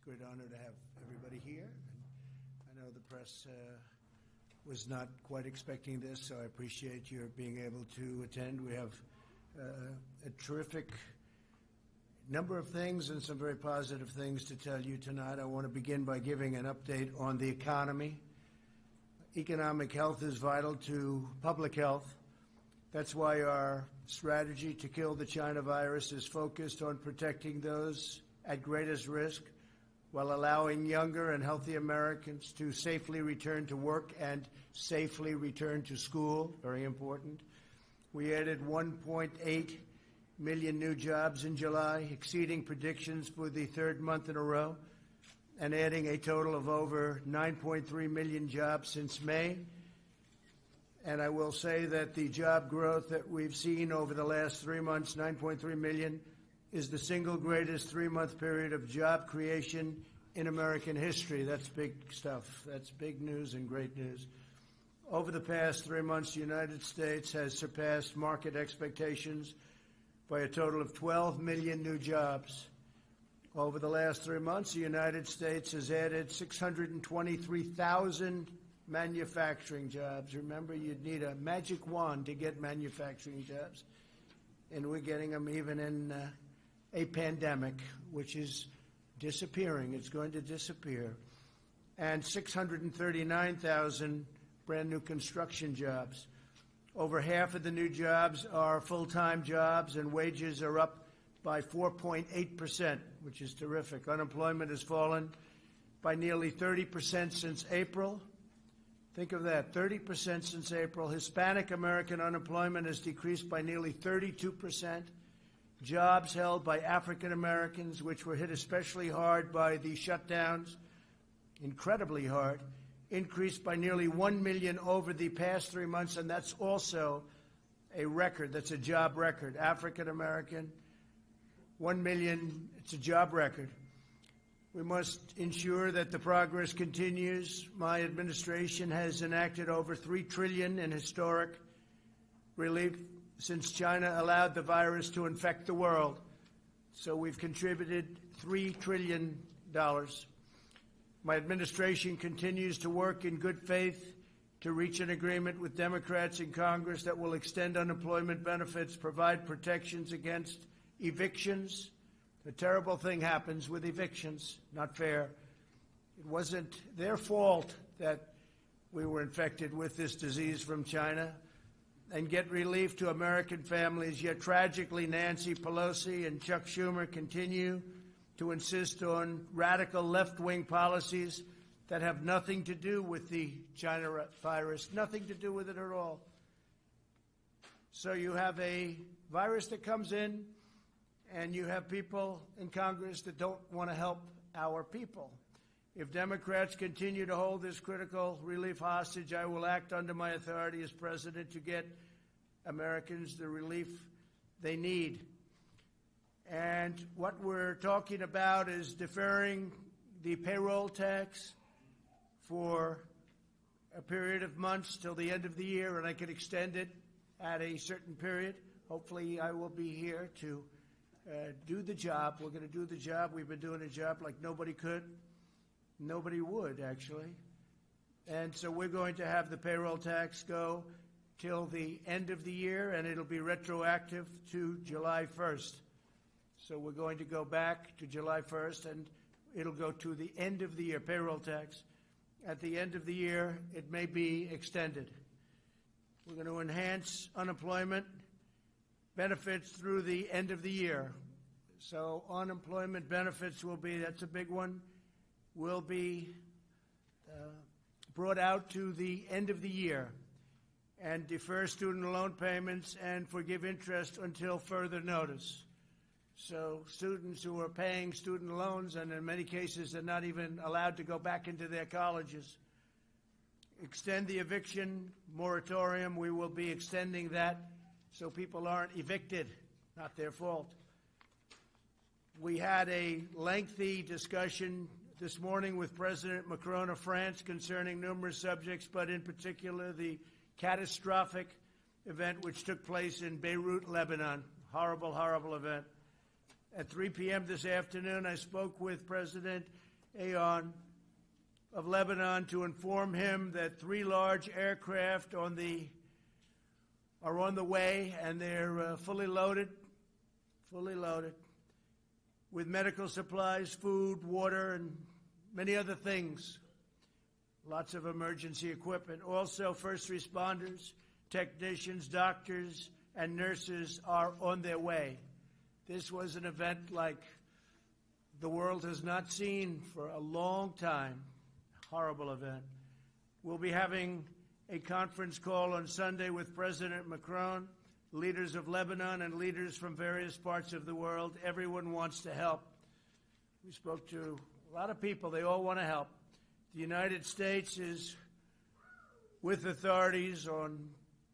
a great honor to have everybody here. And I know the press was not quite expecting this, so I appreciate your being able to attend. We have a terrific number of things and some very positive things to tell you tonight. I want to begin by giving an update on the economy. Economic health is vital to public health. That's why our strategy to kill the China virus is focused on protecting those at greatest risk while allowing younger and healthy Americans to safely return to work and safely return to school, very important. We added 1.8 million new jobs in July, exceeding predictions for the third month in a row, and adding a total of over 9.3 million jobs since May. And I will say that the job growth that we've seen over the last 3 months, 9.3 million, is the single greatest three-month period of job creation in American history. That's big stuff. That's big news and great news. Over the past 3 months, the United States has surpassed market expectations by a total of 12 million new jobs. Over the last 3 months, the United States has added 623,000 manufacturing jobs. Remember, you'd need a magic wand to get manufacturing jobs. And we're getting them even in a pandemic, which is disappearing. It's going to disappear. And 639,000 brand new construction jobs. Over half of the new jobs are full-time jobs, and wages are up by 4.8%, which is terrific. Unemployment has fallen by nearly 30% since April. Think of that, 30% since April. Hispanic American unemployment has decreased by nearly 32%. Jobs held by African Americans, which were hit especially hard by the shutdowns, incredibly hard, increased by nearly 1 million over the past 3 months, and that's also a record. That's a job record. African American, 1 million, it's a job record. We must ensure that the progress continues. My administration has enacted over $3 trillion in historic relief since China allowed the virus to infect the world. So we've contributed $3 trillion. My administration continues to work in good faith to reach an agreement with Democrats in Congress that will extend unemployment benefits, provide protections against evictions. A terrible thing happens with evictions, not fair. It wasn't their fault that we were infected with this disease from China. And get relief to American families. Yet tragically, Nancy Pelosi and Chuck Schumer continue to insist on radical left-wing policies that have nothing to do with the China virus, nothing to do with it at all. So you have a virus that comes in, and you have people in Congress that don't want to help our people. If Democrats continue to hold this critical relief hostage, I will act under my authority as president to get Americans the relief they need. And what we're talking about is deferring the payroll tax for a period of months till the end of the year, and I can extend it at a certain period. Hopefully I will be here to do the job. We're going to do the job. We've been doing a job like nobody could. Nobody would, actually. And so we're going to have the payroll tax go till the end of the year, and it'll be retroactive to July 1st. So we're going to go back to July 1st, and it'll go to the end of the year, payroll tax. At the end of the year, it may be extended. We're going to enhance unemployment benefits through the end of the year. So unemployment benefits will be, that's a big one, will be brought out to the end of the year, and defer student loan payments and forgive interest until further notice. So students who are paying student loans, and in many cases they're not even allowed to go back into their colleges. Extend the eviction moratorium. We will be extending that so people aren't evicted, not their fault. We had a lengthy discussion this morning with President Macron of France concerning numerous subjects, but in particular the catastrophic event which took place in Beirut, Lebanon. Horrible, horrible event. At 3 p.m. this afternoon, I spoke with President Aon of Lebanon to inform him that 3 large aircraft are on the way, and they're fully loaded with medical supplies, food, water, and many other things. Lots of emergency equipment. Also, first responders, technicians, doctors, and nurses are on their way. This was an event like the world has not seen for a long time. Horrible event. We'll be having a conference call on Sunday with President Macron, leaders of Lebanon, and leaders from various parts of the world. Everyone wants to help. We spoke to a lot of people. They all want to help. The United States is with authorities on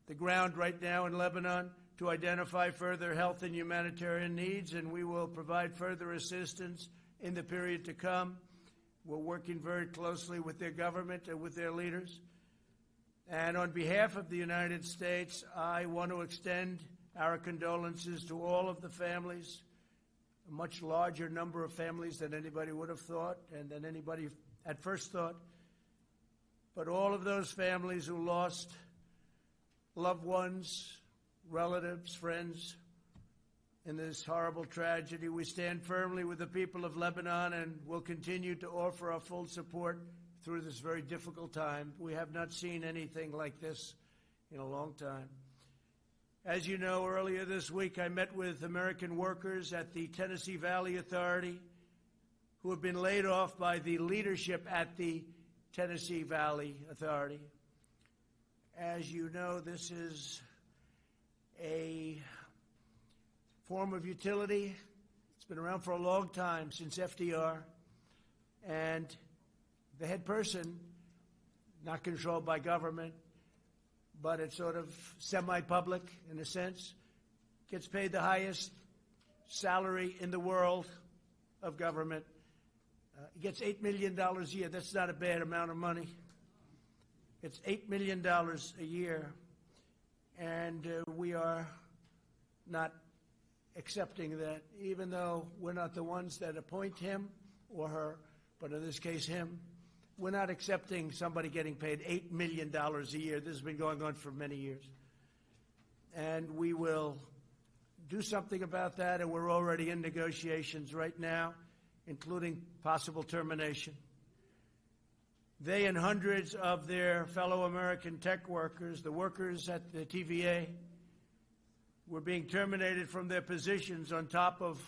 the ground right now in Lebanon to identify further health and humanitarian needs, and we will provide further assistance in the period to come. We're working very closely with their government and with their leaders. And on behalf of the United States, I want to extend our condolences to all of the families, a much larger number of families than anybody would have thought and than anybody at first thought. But all of those families who lost loved ones, relatives, friends in this horrible tragedy, we stand firmly with the people of Lebanon and will continue to offer our full support through this very difficult time. We have not seen anything like this in a long time. As you know, earlier this week I met with American workers at the Tennessee Valley Authority who have been laid off by the leadership at the Tennessee Valley Authority. As you know, this is a form of utility. It's been around for a long time, since FDR. And the head person, not controlled by government, but it's sort of semi-public in a sense, gets paid the highest salary in the world of government. He gets $8 million a year. That's not a bad amount of money. It's $8 million a year, and we are not accepting that, even though we're not the ones that appoint him or her, but in this case him. We're not accepting somebody getting paid $8 million a year. This has been going on for many years. And we will do something about that, and we're already in negotiations right now, including possible termination. They and hundreds of their fellow American tech workers, the workers at the TVA, were being terminated from their positions on top of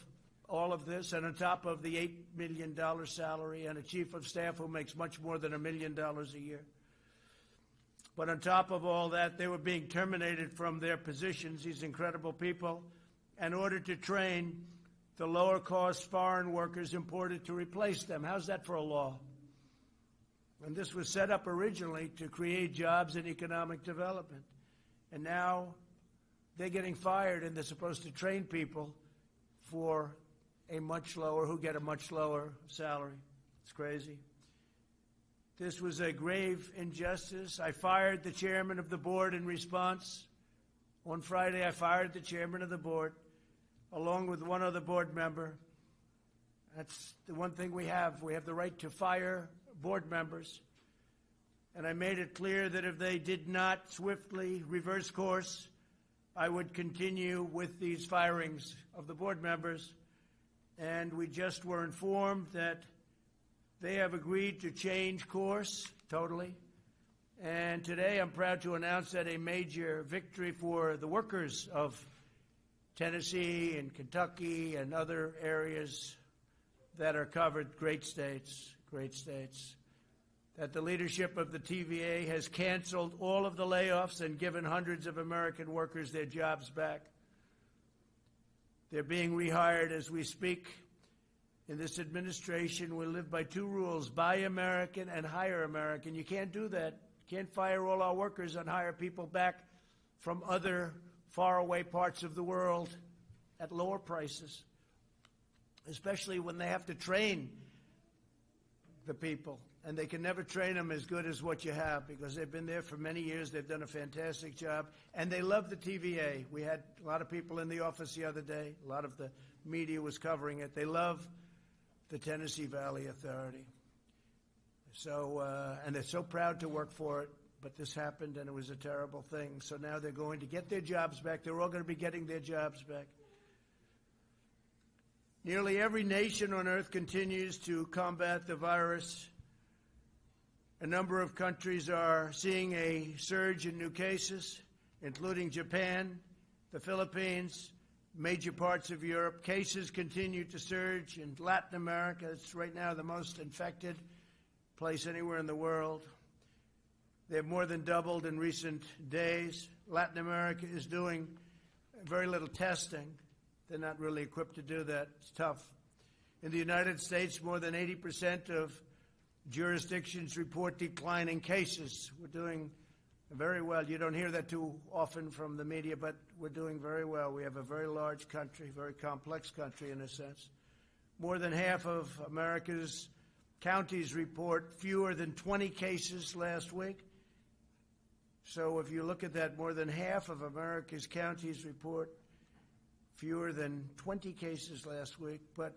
all of this and on top of the $8 million salary and a chief of staff who makes much more than $1 million a year. But on top of all that, they were being terminated from their positions, these incredible people, in order to train the lower-cost foreign workers imported to replace them. How's that for a law? And this was set up originally to create jobs and economic development. And now they're getting fired, and they're supposed to train people for who get a much lower salary. It's crazy. This was a grave injustice. I fired the chairman of the board in response. On Friday, I fired the chairman of the board, along with one other board member. That's the one thing we have. We have the right to fire board members. And I made it clear that if they did not swiftly reverse course, I would continue with these firings of the board members. And we just were informed that they have agreed to change course totally. And today I'm proud to announce that a major victory for the workers of Tennessee and Kentucky and other areas that are covered, great states, that the leadership of the TVA has canceled all of the layoffs and given hundreds of American workers their jobs back. They're being rehired as we speak. In this administration, we live by 2 rules: buy American and hire American. You can't do that. You can't fire all our workers and hire people back from other faraway parts of the world at lower prices, especially when they have to train the people. And they can never train them as good as what you have, because they've been there for many years. They've done a fantastic job. And they love the TVA. We had a lot of people in the office the other day. A lot of the media was covering it. They love the Tennessee Valley Authority. So, and they're so proud to work for it, but this happened and it was a terrible thing. So now they're going to get their jobs back. They're all going to be getting their jobs back. Nearly every nation on earth continues to combat the virus. A number of countries are seeing a surge in new cases, including Japan, the Philippines, major parts of Europe. Cases continue to surge in Latin America. It's right now the most infected place anywhere in the world. They've more than doubled in recent days. Latin America is doing very little testing. They're not really equipped to do that. It's tough. In the United States, more than 80% of jurisdictions report declining cases. We're doing very well. You don't hear that too often from the media, but we're doing very well. We have a very large country, very complex country in a sense. More than half of America's counties report fewer than 20 cases last week. So if you look at that, more than half of America's counties report fewer than 20 cases last week. But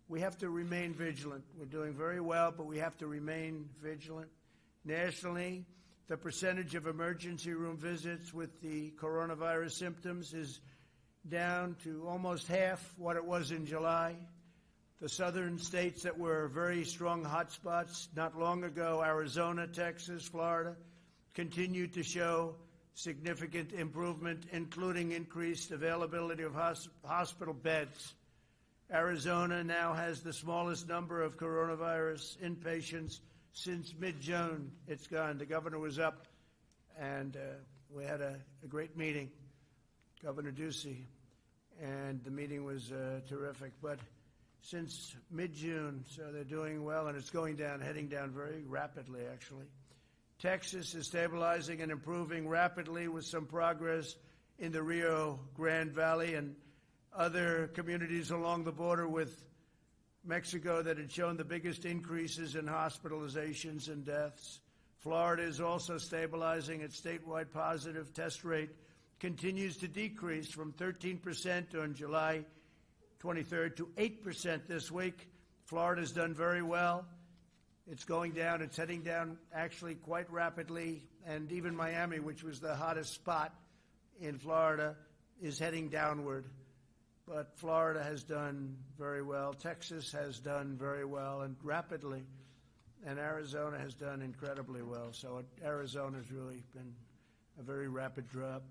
we have to remain vigilant. We're doing very well, but we have to remain vigilant. Nationally, the percentage of emergency room visits with the coronavirus symptoms is down to almost half what it was in July. The southern states that were very strong hotspots not long ago, Arizona, Texas, Florida, continue to show significant improvement, including increased availability of hospital beds. Arizona now has the smallest number of coronavirus inpatients since mid-June. It's gone. The governor was up, and we had a great meeting, Governor Ducey, and the meeting was terrific. But since mid-June, so they're doing well, and it's going down, heading down very rapidly, actually. Texas is stabilizing and improving rapidly with some progress in the Rio Grande Valley and other communities along the border with Mexico that had shown the biggest increases in hospitalizations and deaths. Florida is also stabilizing. Its statewide positive test rate continues to decrease from 13% on July 23rd to 8% this week. Florida's done very well. It's going down. It's heading down actually quite rapidly. And even Miami, which was the hottest spot in Florida, is heading downward. But Florida has done very well. Texas has done very well and rapidly. And Arizona has done incredibly well. So Arizona's really been a very rapid drop.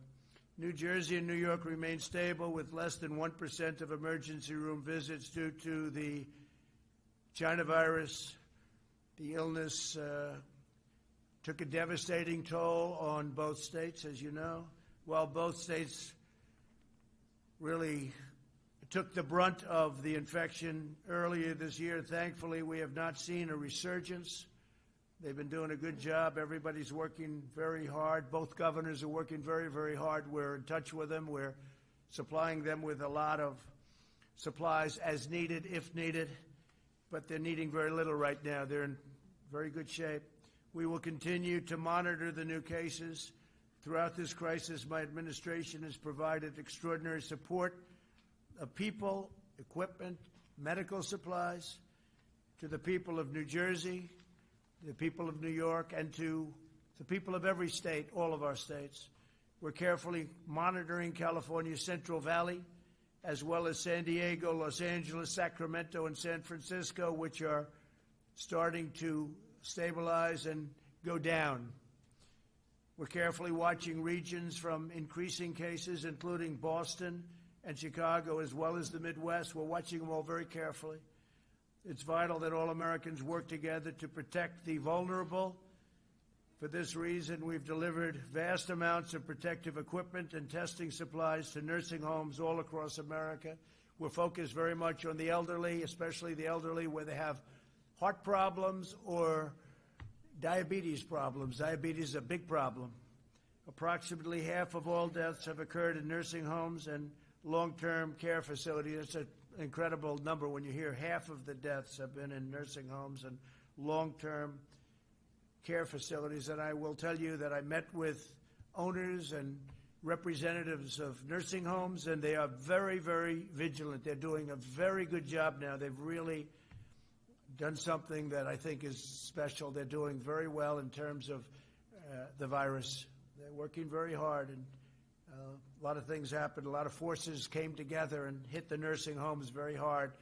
New Jersey and New York remain stable with less than 1% of emergency room visits due to the China virus. The illness took a devastating toll on both states, as you know. While both states really took the brunt of the infection earlier this year, thankfully we have not seen a resurgence. They've been doing a good job. Everybody's working very hard. Both governors are working very, very hard. We're in touch with them. We're supplying them with a lot of supplies as needed, if needed. But they're needing very little right now. They're in very good shape. We will continue to monitor the new cases. Throughout this crisis, my administration has provided extraordinary support of people, equipment, medical supplies to the people of New Jersey, the people of New York, and to the people of every state, all of our states. We're carefully monitoring California's Central Valley, as well as San Diego, Los Angeles, Sacramento, and San Francisco, which are starting to stabilize and go down. We're carefully watching regions from increasing cases, including Boston and Chicago, as well as the Midwest. We're watching them all very carefully. It's vital that all Americans work together to protect the vulnerable. For this reason, we've delivered vast amounts of protective equipment and testing supplies to nursing homes all across America. We're focused very much on the elderly, especially the elderly where they have heart problems or diabetes problems. Diabetes is a big problem. Approximately half of all deaths have occurred in nursing homes and long-term care facilities. It's an incredible number when you hear half of the deaths have been in nursing homes and long-term care facilities. And I will tell you that I met with owners and representatives of nursing homes, and they are very, very vigilant. They're doing a very good job now. They've really done something that I think is special. They're doing very well in terms of the virus. They're working very hard, and a lot of things happened. A lot of forces came together and hit the nursing homes very hard.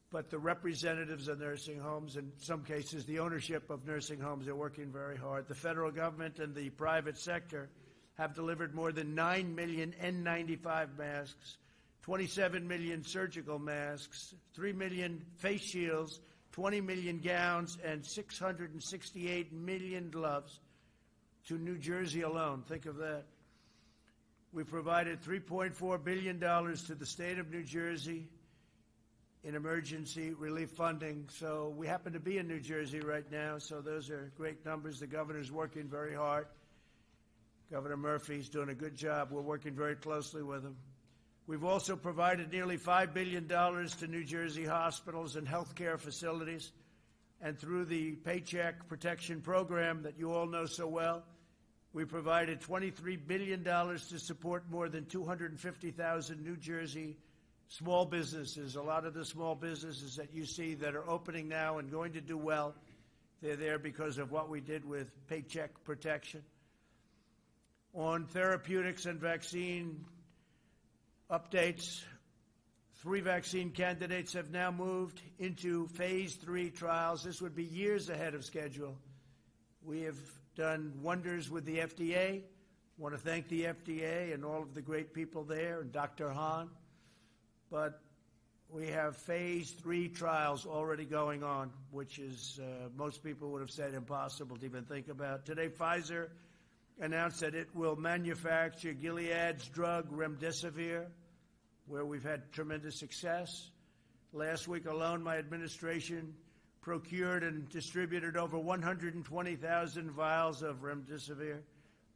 But the representatives of nursing homes, in some cases the ownership of nursing homes, are working very hard. The federal government and the private sector have delivered more than 9 million N95 masks, 27 million surgical masks, 3 million face shields, 20 million gowns, and 668 million gloves to New Jersey alone. Think of that. We provided $3.4 billion to the state of New Jersey in emergency relief funding. So we happen to be in New Jersey right now, so those are great numbers. The governor's working very hard. Governor Murphy's doing a good job. We're working very closely with him. We've also provided nearly $5 billion to New Jersey hospitals and healthcare facilities. And through the Paycheck Protection Program that you all know so well, we provided $23 billion to support more than 250,000 New Jersey small businesses. A lot of the small businesses that you see that are opening now and going to do well, they're there because of what we did with Paycheck Protection. On therapeutics and vaccine updates, 3 vaccine candidates have now moved into phase 3 trials. This would be years ahead of schedule. We have done wonders with the FDA. I want to thank the FDA and all of the great people there and Dr. Hahn. But we have phase 3 trials already going on, which is most people would have said impossible to even think about. Today, Pfizer announced that it will manufacture Gilead's drug remdesivir, where we've had tremendous success. Last week alone, my administration procured and distributed over 120,000 vials of remdesivir,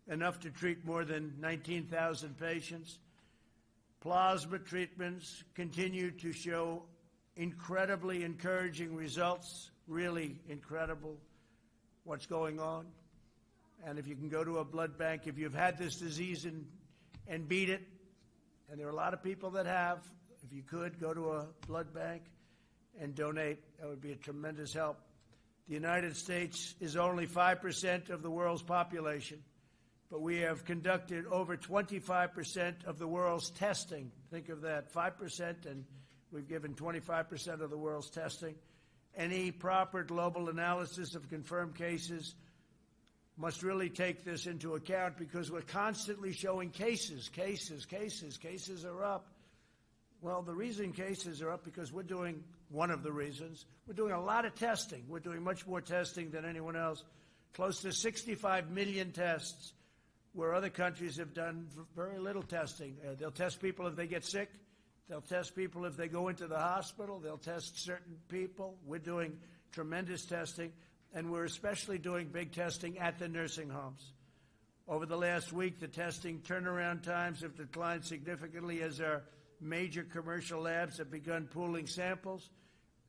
enough to treat more than 19,000 patients. Plasma treatments continue to show incredibly encouraging results, really incredible what's going on. And if you can go to a blood bank, if you've had this disease and beat it, and there are a lot of people that have, if you could, go to a blood bank and donate, that would be a tremendous help. The United States is only 5% of the world's population, but we have conducted over 25% of the world's testing. Think of that, 5%, and we've given 25% of the world's testing. Any proper global analysis of confirmed cases must really take this into account, because we're constantly showing cases are up. Well, the reason cases are up because we're doing, one of the reasons, we're doing a lot of testing. We're doing much more testing than anyone else, close to 65 million tests, where other countries have done very little testing. They'll test people if they get sick. They'll test people if they go into the hospital. They'll test certain people. We're doing tremendous testing, and we're especially doing big testing at the nursing homes. Over the last week, the testing turnaround times have declined significantly as our major commercial labs have begun pooling samples,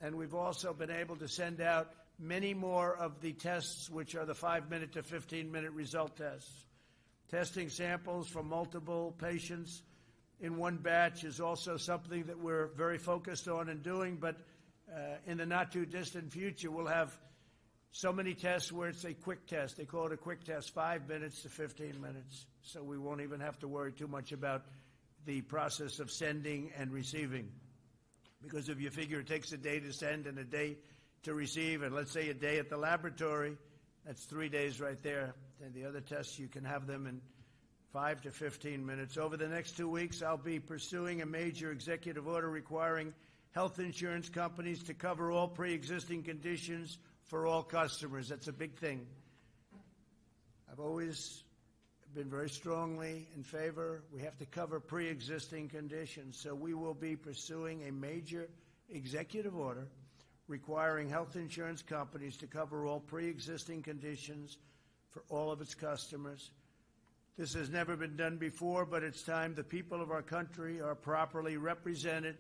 and we've also been able to send out many more of the tests, which are the 5-minute to 15-minute result tests. Testing samples from multiple patients in one batch is also something that we're very focused on and doing, but in the not-too-distant future, we'll have so many tests where it's a quick test. They call it a quick test, 5 minutes to 15 minutes. So we won't even have to worry too much about the process of sending and receiving. Because if you figure it takes a day to send and a day to receive, and let's say a day at the laboratory, that's 3 days right there. And the other tests, you can have them in 5 to 15 minutes. Over the next 2 weeks, I'll be pursuing a major executive order requiring health insurance companies to cover all pre-existing conditions for all customers. That's a big thing. I've always been very strongly in favor. We have to cover pre-existing conditions. So we will be pursuing a major executive order requiring health insurance companies to cover all pre-existing conditions for all of its customers. This has never been done before, but it's time the people of our country are properly represented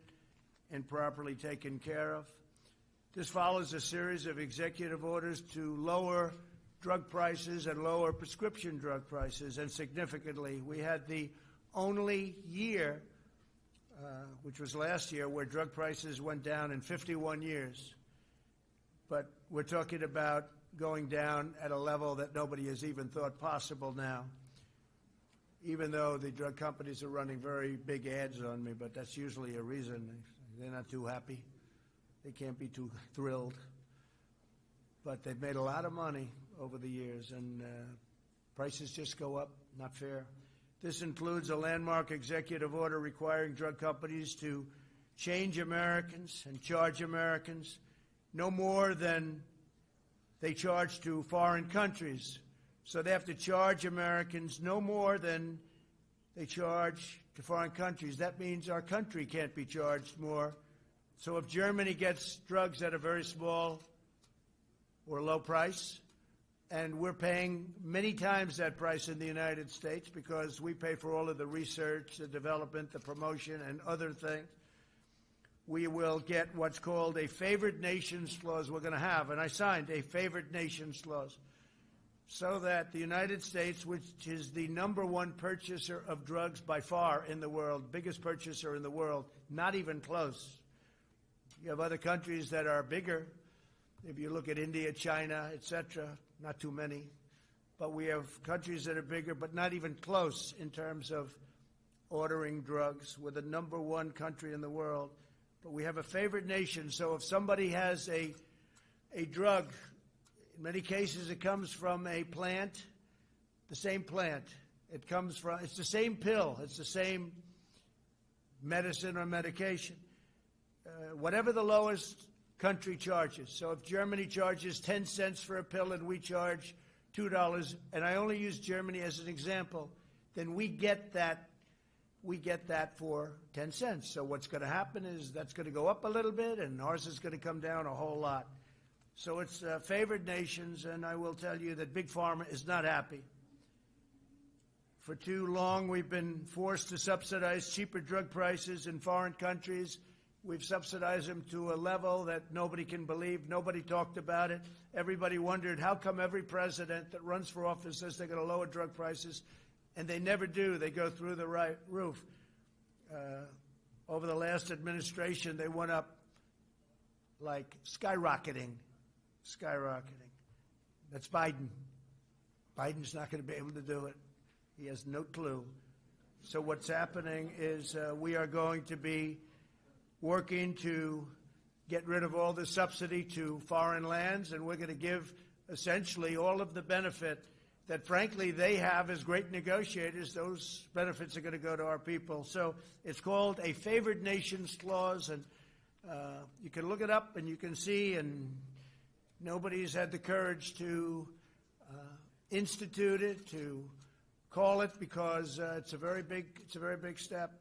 and properly taken care of. This follows a series of executive orders to lower drug prices and lower prescription drug prices, and significantly. We had the only year, which was last year, where drug prices went down in 51 years. but we're talking about going down at a level that nobody has even thought possible now, even though the drug companies are running very big ads on me, but that's usually a reason. They're not too happy. They can't be too thrilled. But they've made a lot of money over the years, and prices just go up. Not fair. This includes a landmark executive order requiring drug companies to change Americans and charge Americans no more than they charge to foreign countries. So they have to charge Americans no more than they charge to foreign countries. That means our country can't be charged more. So if Germany gets drugs at a very small or low price, and we're paying many times that price in the United States because we pay for all of the research, the development, the promotion, and other things, we will get what's called a favored nations clause we're going to have. And I signed a favored nations clause so that the United States, which is the #1 purchaser of drugs by far in the world, biggest purchaser in the world, not even close. You have other countries that are bigger. If you look at India, China, etc., not too many. But we have countries that are bigger, but not even close in terms of ordering drugs. We're the #1 country in the world. But we have a favored nation, so if somebody has a drug, in many cases it comes from a plant, the same plant. It's the same pill, it's the same medicine or medication. Whatever the lowest country charges. So if Germany charges 10 cents for a pill and we charge $2, and I only use Germany as an example, then we get that for 10 cents. So what's going to happen is that's going to go up a little bit, and ours is going to come down a whole lot. So it's favored nations, and I will tell you that Big Pharma is not happy. For too long, we've been forced to subsidize cheaper drug prices in foreign countries. We've subsidized them to a level that nobody can believe. Nobody talked about it. Everybody wondered, how come every president that runs for office says they're going to lower drug prices? And they never do. They go through the right roof. Over the last administration, they went up like skyrocketing. That's Biden. Biden's not going to be able to do it. He has no clue. So what's happening is we are going to be working to get rid of all the subsidy to foreign lands, and we're going to give essentially all of the benefit that, frankly, they have as great negotiators. Those benefits are going to go to our people. So it's called a favored nations clause, and you can look it up and you can see, and nobody's had the courage to institute it, to call it, because it's a very big step.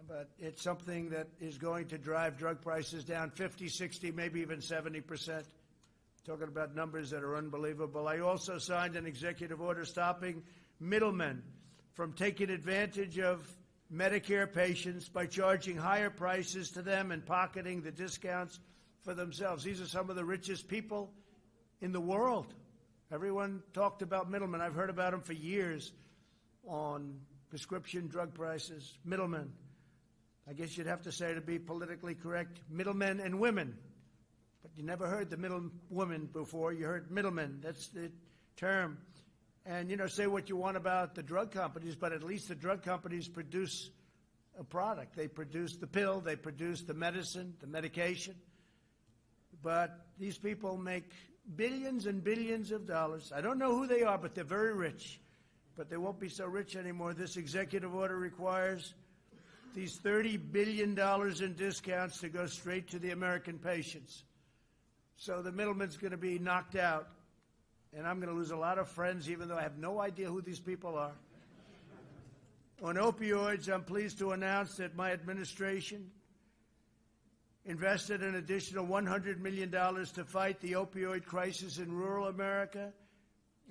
But it's something that is going to drive drug prices down 50, 60, maybe even 70%. Talking about numbers that are unbelievable. I also signed an executive order stopping middlemen from taking advantage of Medicare patients by charging higher prices to them and pocketing the discounts for themselves. These are some of the richest people in the world. Everyone talked about middlemen. I've heard about them for years on prescription drug prices. Middlemen. I guess you'd have to say, to be politically correct, middlemen and women. But you never heard the middle woman before. You heard middlemen. That's the term. And, say what you want about the drug companies, but at least the drug companies produce a product. They produce the pill. They produce the medicine, the medication. But these people make billions and billions of dollars. I don't know who they are, but they're very rich. But they won't be so rich anymore. This executive order requires these $30 billion in discounts to go straight to the American patients. So the middleman's going to be knocked out, and I'm going to lose a lot of friends, even though I have no idea who these people are. On opioids, I'm pleased to announce that my administration invested an additional $100 million to fight the opioid crisis in rural America.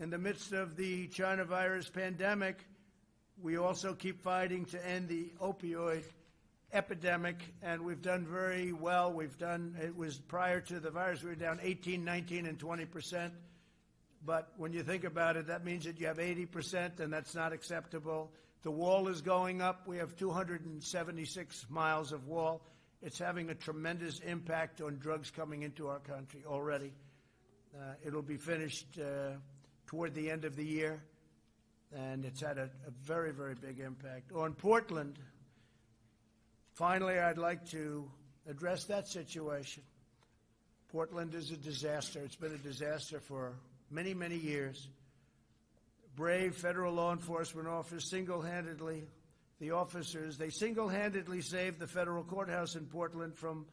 In the midst of the China virus pandemic, we also keep fighting to end the opioid epidemic, and we've done very well. It was prior to the virus, we were down 18, 19, and 20%. But when you think about it, that means that you have 80%, and that's not acceptable. The wall is going up. We have 276 miles of wall. It's having a tremendous impact on drugs coming into our country already. It'll be finished toward the end of the year, and it's had a very, very big impact. On Portland, finally, I'd like to address that situation. Portland is a disaster. It's been a disaster for many, many years. Brave federal law enforcement officers single-handedly, they single-handedly saved the federal courthouse in Portland from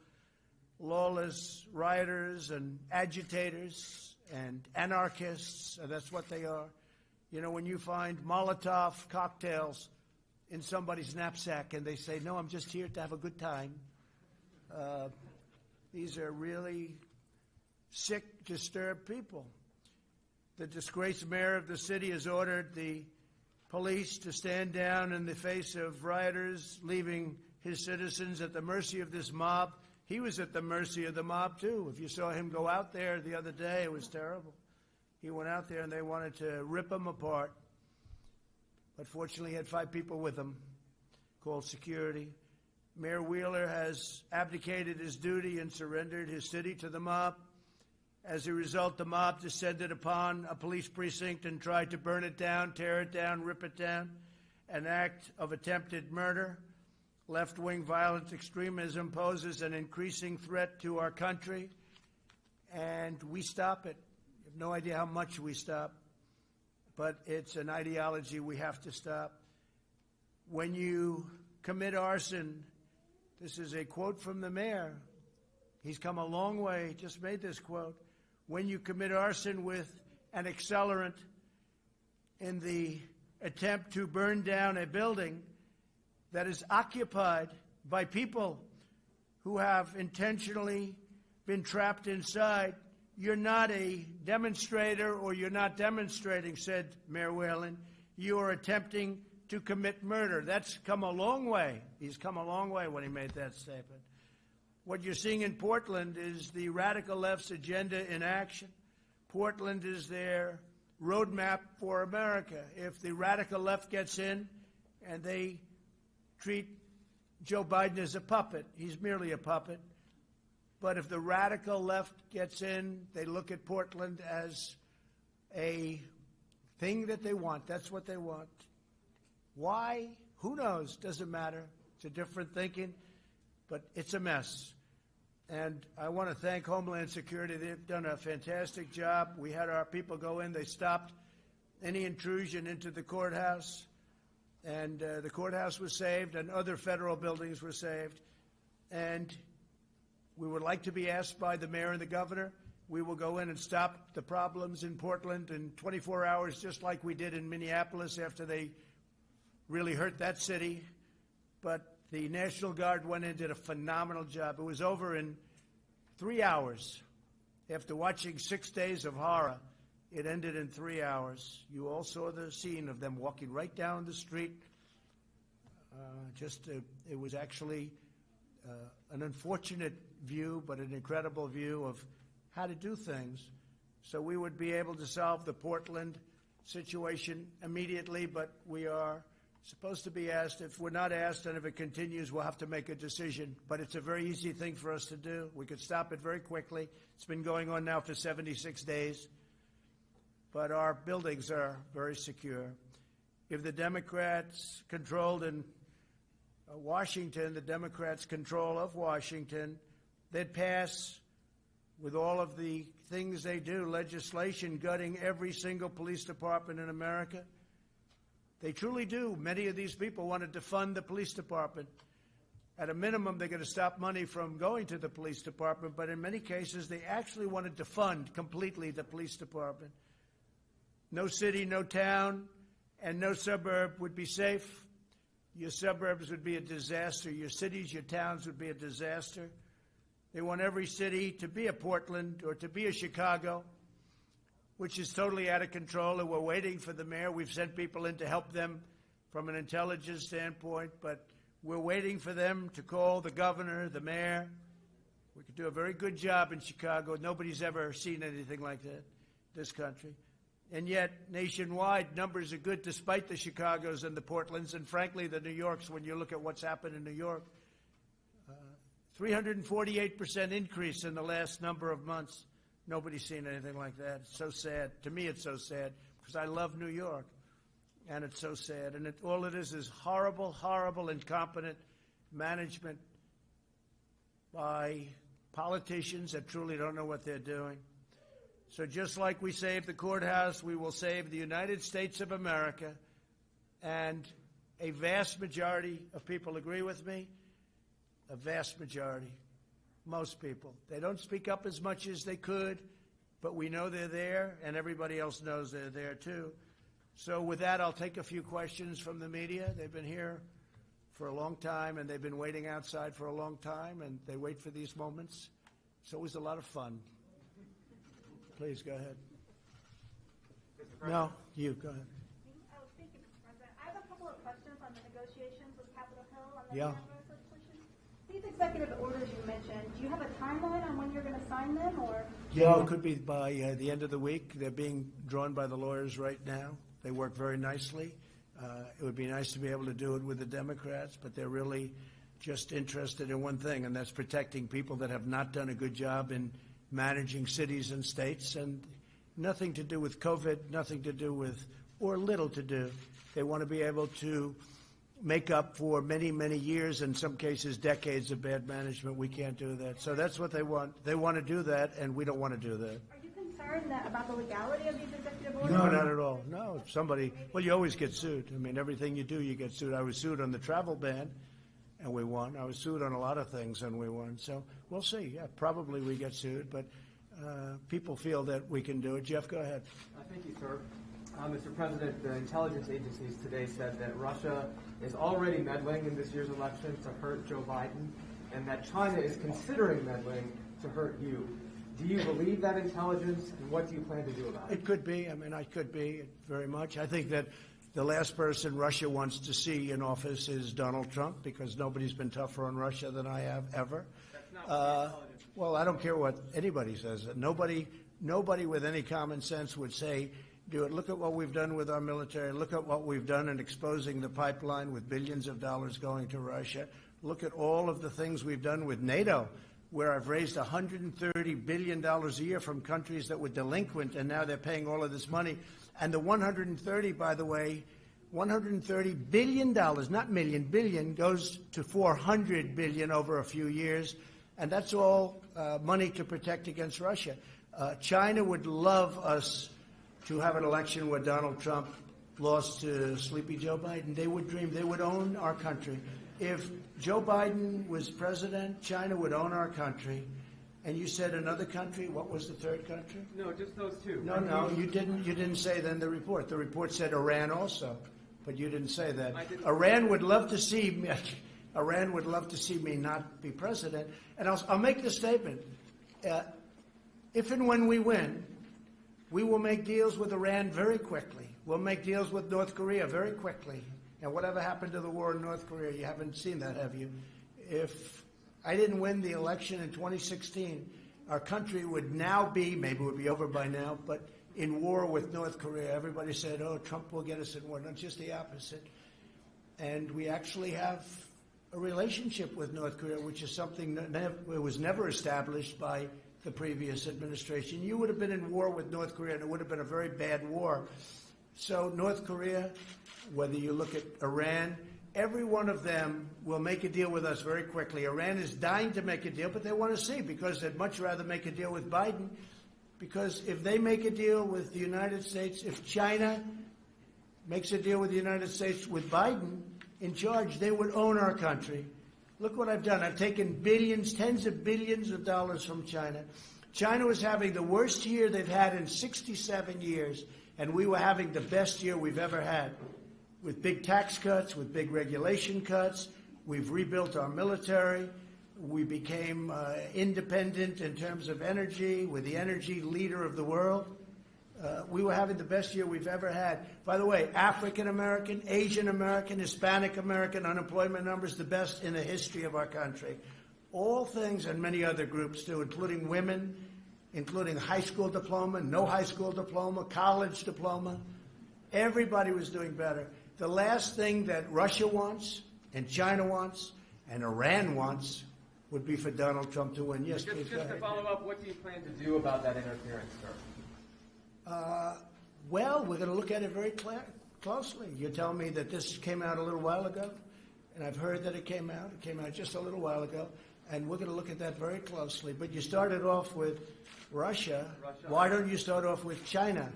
lawless rioters and agitators and anarchists. That's what they are. You know, when you find Molotov cocktails in somebody's knapsack and they say, no, I'm just here to have a good time. These are really sick, disturbed people. The disgraced mayor of the city has ordered the police to stand down in the face of rioters, leaving his citizens at the mercy of this mob. He was at the mercy of the mob, too. If you saw him go out there the other day, it was terrible. He went out there and they wanted to rip him apart. But fortunately, he had 5 people with him, called security. Mayor Wheeler has abdicated his duty and surrendered his city to the mob. As a result, the mob descended upon a police precinct and tried to burn it down, tear it down, rip it down, an act of attempted murder. Left-wing violent extremism poses an increasing threat to our country, and we stop it. You have no idea how much we stop, but it's an ideology we have to stop. When you commit arson, this is a quote from the mayor. He's come a long way, just made this quote. When you commit arson with an accelerant in the attempt to burn down a building that is occupied by people who have intentionally been trapped inside, you're not a demonstrator or you're not demonstrating, said Mayor Whalen. You are attempting to commit murder. That's come a long way. He's come a long way when he made that statement. What you're seeing in Portland is the radical left's agenda in action. Portland is their roadmap for America. If the radical left gets in and they treat Joe Biden as a puppet, he's merely a puppet. But if the radical left gets in, they look at Portland as a thing that they want. That's what they want. Why? Who knows? Doesn't matter. It's a different thinking, but it's a mess. And I want to thank Homeland Security. They've done a fantastic job. We had our people go in. They stopped any intrusion into the courthouse, and the courthouse was saved, and other federal buildings were saved. And we would like to be asked by the mayor and the governor. We will go in and stop the problems in Portland in 24 hours, just like we did in Minneapolis after they really hurt that city. But the National Guard went in and did a phenomenal job. It was over in 3 hours. After watching 6 days of horror, it ended in 3 hours. You all saw the scene of them walking right down the street. It was actually an unfortunate view, but an incredible view of how to do things. So we would be able to solve the Portland situation immediately, but we are supposed to be asked. If we're not asked and if it continues, we'll have to make a decision. But it's a very easy thing for us to do. We could stop it very quickly. It's been going on now for 76 days. But our buildings are very secure. If the Democrats controlled in Washington, the Democrats' control of Washington, they'd pass, with all of the things they do, legislation gutting every single police department in America. They truly do. Many of these people want to defund the police department. At a minimum, they're going to stop money from going to the police department, but in many cases, they actually want to defund completely the police department. No city, no town, and no suburb would be safe. Your suburbs would be a disaster. Your cities, your towns would be a disaster. They want every city to be a Portland or to be a Chicago, which is totally out of control, and we're waiting for the mayor. We've sent people in to help them from an intelligence standpoint, but we're waiting for them to call the governor, the mayor. We could do a very good job in Chicago. Nobody's ever seen anything like that in this country. And yet, nationwide, numbers are good despite the Chicagos and the Portlands, and frankly, the New Yorks, when you look at what's happened in New York. 348% increase in the last number of months. Nobody's seen anything like that. It's so sad. To me, it's so sad because I love New York, and it's so sad. And all it is horrible, horrible, incompetent management by politicians that truly don't know what they're doing. So just like we saved the courthouse, we will save the United States of America. And a vast majority of people agree with me. A vast majority. Most people. They don't speak up as much as they could, but we know they're there, and everybody else knows they're there too. So with that, I'll take a few questions from the media. They've been here for a long time, and they've been waiting outside for a long time, and they wait for these moments. It's always a lot of fun. Please, go ahead. No, you, go ahead. Thank you, Mr. President. I have a couple of questions on the negotiations with Capitol Hill on the legislation. These executive orders you mentioned, do you have a timeline on when you're going to sign them, or? Yeah, it could be by the end of the week. They're being drawn by the lawyers right now. They work very nicely. It would be nice to be able to do it with the Democrats, but they're really just interested in one thing, and that's protecting people that have not done a good job in managing cities and states, and nothing to do with COVID, nothing to do with, or little to do. They want to be able to make up for many, many years, in some cases decades of bad management. We can't do that. So that's what they want. They want to do that, and we don't want to do that. Are you concerned about the legality of these executive orders? No, not at all. No, if somebody, well, you always get sued. I mean, everything you do, you get sued. I was sued on the travel ban, and we won. I was sued on a lot of things, and we won. So we'll see. Yeah, probably we get sued, but people feel that we can do it. Jeff, go ahead. Thank you, sir. Mr. President, the intelligence agencies today said that Russia is already meddling in this year's election to hurt Joe Biden, and that China is considering meddling to hurt you. Do you believe that intelligence, and what do you plan to do about it? It could be. I mean, I could be very much. I think that the last person Russia wants to see in office is Donald Trump, because nobody's been tougher on Russia than I have ever. That's not what the intelligence is. Well, I don't care what anybody says. Nobody with any common sense would say, do it. Look at what we've done with our military. Look at what we've done in exposing the pipeline with billions of dollars going to Russia. Look at all of the things we've done with NATO, where I've raised $130 billion a year from countries that were delinquent, and now they're paying all of this money. And the 130, by the way, $130 billion, not million, billion, goes to $400 billion over a few years, and that's all money to protect against Russia. China would love us to have an election where Donald Trump lost to sleepy Joe Biden. They would dream. They would own our country. If Joe Biden was president, China would own our country. And you said another country. What was the third country? No, just those two. No, you didn't. You didn't say that in the report. The report said Iran also, but you didn't say that. Iran would love to see me. Iran would love to see me not be president. And I'll make the statement: if and when we win, we will make deals with Iran very quickly. We'll make deals with North Korea very quickly. And whatever happened to the war in North Korea, you haven't seen that, have you? If I didn't win the election in 2016, our country would now be, maybe it would be over by now, but in war with North Korea. Everybody said, oh, Trump will get us in war. No, just the opposite. And we actually have a relationship with North Korea, which is something that was never established by the previous administration. You would have been in war with North Korea, and it would have been a very bad war. So North Korea, whether you look at Iran, every one of them will make a deal with us very quickly. Iran is dying to make a deal, but they want to see, because they'd much rather make a deal with Biden, because if they make a deal with the United States, if China makes a deal with the United States with Biden in charge, they would own our country. Look what I've done. I've taken billions, tens of billions of dollars from China. China was having the worst year they've had in 67 years, and we were having the best year we've ever had, with big tax cuts, with big regulation cuts. We've rebuilt our military. We became independent in terms of energy. We're the energy leader of the world. We were having the best year we've ever had. By the way, African American, Asian American, Hispanic American unemployment numbers, the best in the history of our country. All things, and many other groups too, including women, including high school diploma, no high school diploma, college diploma. Everybody was doing better. The last thing that Russia wants, and China wants, and Iran wants, would be for Donald Trump to win. Yes, please go Just to ahead. follow up, what do you plan to do about that interference, sir? Well, we're going to look at it very closely. You're telling me that this came out a little while ago, and I've heard that it came out. It came out just a little while ago, and we're going to look at that very closely. But you started off with Russia. Why don't you start off with China?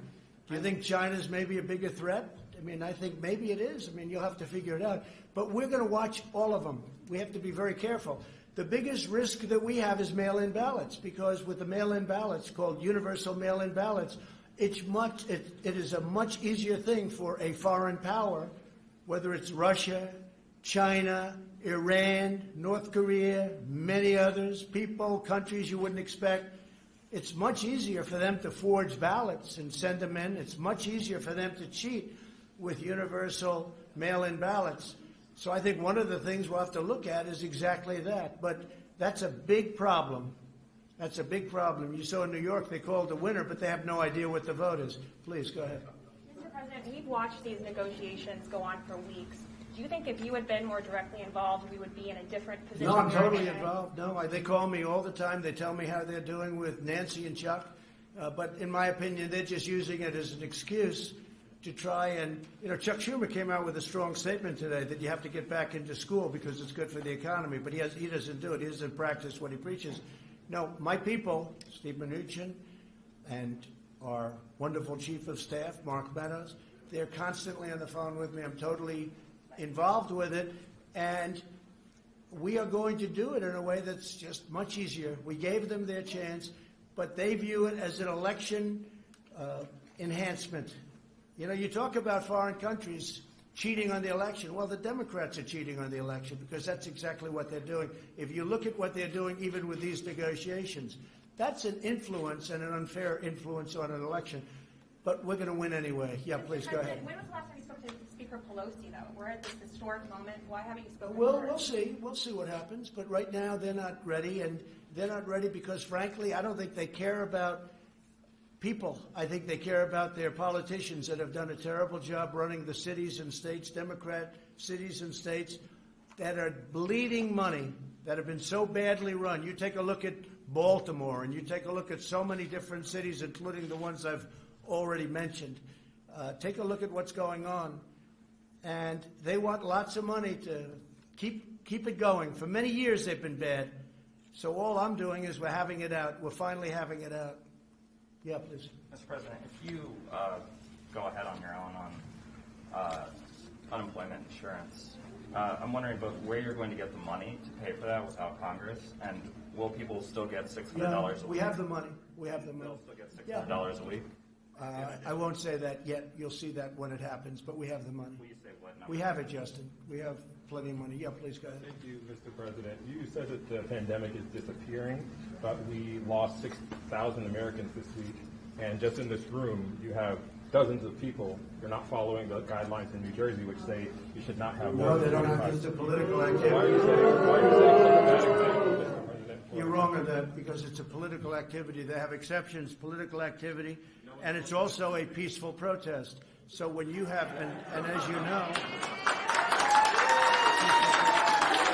Do you think China's maybe a bigger threat? I mean, I think maybe it is. I mean, you'll have to figure it out. But we're going to watch all of them. We have to be very careful. The biggest risk that we have is mail-in ballots, because with the mail-in ballots, called universal mail-in ballots, it is a much easier thing for a foreign power, whether it's Russia, China, Iran, North Korea, many others, people, countries you wouldn't expect. It's much easier for them to forge ballots and send them in. It's much easier for them to cheat with universal mail-in ballots. So I think one of the things we'll have to look at is exactly that. But that's a big problem. That's a big problem. You saw in New York they called the winner, but they have no idea what the vote is. Please, go ahead. Mr. President, we've watched these negotiations go on for weeks. Do you think if you had been more directly involved, we would be in a different position? No, I'm totally involved. No, they call me all the time. They tell me how they're doing with Nancy and Chuck. But in my opinion, they're just using it as an excuse to try and, Chuck Schumer came out with a strong statement today that you have to get back into school because it's good for the economy. But he doesn't do it. He doesn't practice what he preaches. No, my people, Steve Mnuchin and our wonderful chief of staff, Mark Meadows, they're constantly on the phone with me. I'm totally involved with it, and we are going to do it in a way that's just much easier. We gave them their chance, but they view it as an election enhancement. You talk about foreign countries cheating on the election. Well, the Democrats are cheating on the election because that's exactly what they're doing. If you look at what they're doing, even with these negotiations, that's an influence and an unfair influence on an election. But we're going to win anyway. Yeah, please go ahead. When was the last time you spoke to Speaker Pelosi, though? We're at this historic moment. Why haven't you spoken Well, to her? we'll see. We'll see what happens. But right now, they're not ready. And they're not ready because, frankly, I don't think they care about people. I think they care about their politicians that have done a terrible job running the cities and states, Democrat cities and states, that are bleeding money, that have been so badly run. You take a look at Baltimore, and you take a look at so many different cities, including the ones I've already mentioned. Take a look at what's going on. And they want lots of money to keep it going. For many years they've been bad. So all I'm doing is we're having it out. We're finally having it out. Yeah, please. Mr. President, if you go ahead on your own on unemployment insurance, I'm wondering both where you're going to get the money to pay for that without Congress, and will people still get $600 a week? We have the money. We have the money. They'll still get $600 a week? I won't say that yet. You'll see that when it happens, but we have the money. Will you say what number? We have it, Justin. We have plenty of money. Yeah, please go ahead. Thank you, Mr. President. You said that the pandemic is disappearing, but we lost 6,000 Americans this week. And just in this room, you have dozens of people who are not following the guidelines in New Jersey, which say you should not have more No, than they don't 25. have. It's a political activity. Why are you saying such a bad example, Mr. President? You're wrong on that because it's a political activity. They have exceptions, political activity, and it's also a peaceful protest. So when you have, and as you know,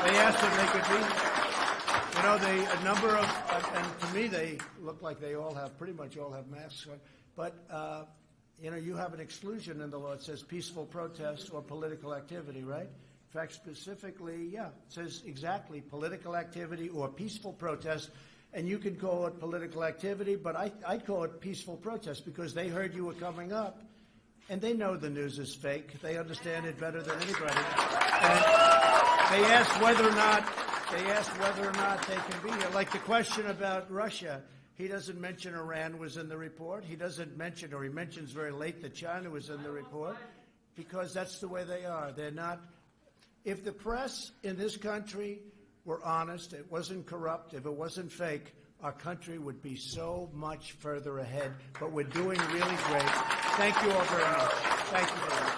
they asked if they could be. A number of, and to me they look like they all have, pretty much all have masks on. But, you have an exclusion in the law. It says peaceful protest or political activity, right? In fact, specifically, it says exactly political activity or peaceful protest. And you can call it political activity, but I call it peaceful protest because they heard you were coming up. And they know the news is fake. They understand it better than anybody. And they asked whether or not they can be here. Like the question about Russia, he doesn't mention Iran was in the report. He doesn't mention, or he mentions very late that China was in the report, because that's the way they are. They're not. If the press in this country were honest, it wasn't corrupt, if it wasn't fake, our country would be so much further ahead. But we're doing really great. Thank you all very much. Thank you very much.